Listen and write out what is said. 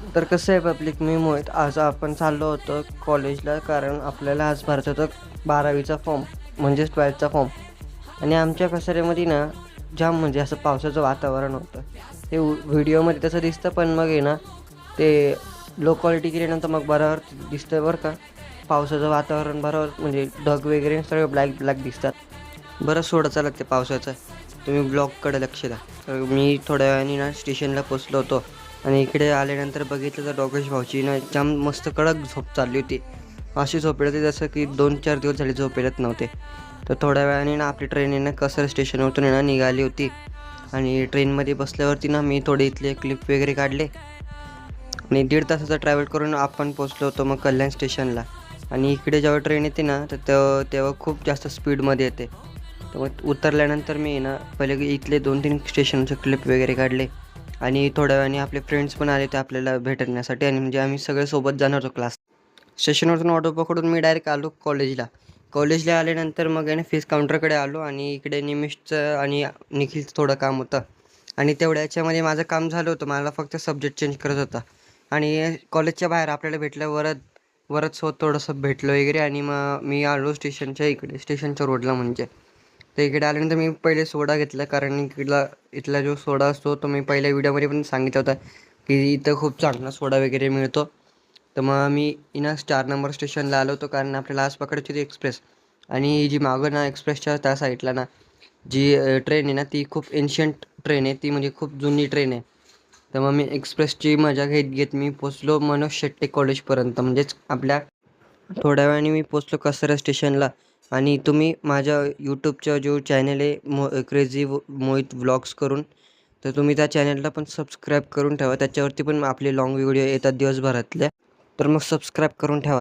तर कसं आहे पब्लिक, मी मोहित. आज आपण चाललो होतो कॉलेजला, कारण आपल्याला आज भरायचं होतं 12वीचा फॉर्म, म्हणजेच 12थचा फॉर्म. आणि आमच्या कचऱ्यामध्ये ना जाम म्हणजे असं पावसाचं वातावरण होतं. ते व्हिडिओमध्ये तसं दिसतं, पण मग आहे ना ते लो क्वालिटी केल्यानंतर मग बरोबर दिसतं बरं का. पावसाचं वातावरण बरोबर म्हणजे ढग वगैरे सगळे ब्लॅक ब्लॅक दिसतात. बरं सोडा चला ते पावसाचं, तुम्ही ब्लॉगकडे लक्ष द्या. तर मी थोड्या वेळाने ना स्टेशनला पोचलो होतो आणि इकडे आल्यानंतर बघितलं तर डोगेश भाऊची ना जाम मस्त कडक झोप चालली होती. अशी झोपेल होती जसं की 2-4 दिवस झाले झोपेलच नव्हते. तर थोड्या वेळाने ना आपली ट्रेन आहे ना कसर स्टेशनवरून आहे ना निघाली होती. आणि ट्रेनमध्ये बसल्यावरती ना मी थोडे इथले क्लिप वगैरे काढले आणि 1.5 तासाचा ट्रॅव्हल करून आपण पोचलो होतो मग कल्याण स्टेशनला. आणि इकडे जेव्हा ट्रेन येते ना तर तेव्हा खूप जास्त स्पीडमध्ये येते. तर मग उतरल्यानंतर मी ना पहिले इथले 2-3 स्टेशनचे क्लिप वगैरे काढले. आणि थोड्या वेळाने आपले फ्रेंड्स पण आले ते आपल्याला भेटण्यासाठी, आणि म्हणजे आम्ही सगळे सोबत जाणार होतो क्लास. स्टेशनवरून ऑटो पकडून मी डायरेक्ट आलो कॉलेजला. कॉलेजला आल्यानंतर मग आहे ना फीस काउंटरकडे आलो, आणि इकडे निमिषचं आणि निखिलचं थोडं काम होतं. आणि तेवढ्या याच्यामध्ये माझं काम झालं होतं. मला फक्त सब्जेक्ट चेंज करत होता. आणि कॉलेजच्या बाहेर आपल्याला भेटलं वरद सोबत थोडंसं भेटलं वगैरे, आणि मग मी आलो स्टेशनच्या इकडे, स्टेशनच्या रोडला म्हणजे. तर इकडे आल्यानंतर मी पहिले सोडा घेतला, कारण इथला जो सोडा असतो तो मी पहिल्या व्हिडिओमध्ये पण सांगितलं होता की इथं खूप चांगला सोडा वगैरे मिळतो. तर मग मी ना 4 नंबर स्टेशनला आलो होतो, कारण आपल्याला आज पकडायची होती एक्सप्रेस. आणि जी मागं ना एक्सप्रेसच्या त्या साईडला ना जी ट्रेन आहे ना ती खूप एन्शियंट ट्रेन आहे, ती म्हणजे खूप जुनी ट्रेन आहे. तर मग मी एक्सप्रेसची मजा घेत घेत मी पोचलो मनोज शेट्टे कॉलेजपर्यंत, म्हणजेच आपल्या. थोड्या वेळाने मी पोचलो कसरा स्टेशनला. आणि तुम्ही माझ्या यूट्यूबचा जो चॅनल आहे क्रेझी मोहित व्लॉग्स करून, तर तुम्ही त्या चॅनलला पण सबस्क्राईब करून ठेवा. त्याच्यावरती पण आपले लाँग व्हिडिओ येतात दिवसभरातल्या. तर मग सबस्क्राईब करून ठेवा.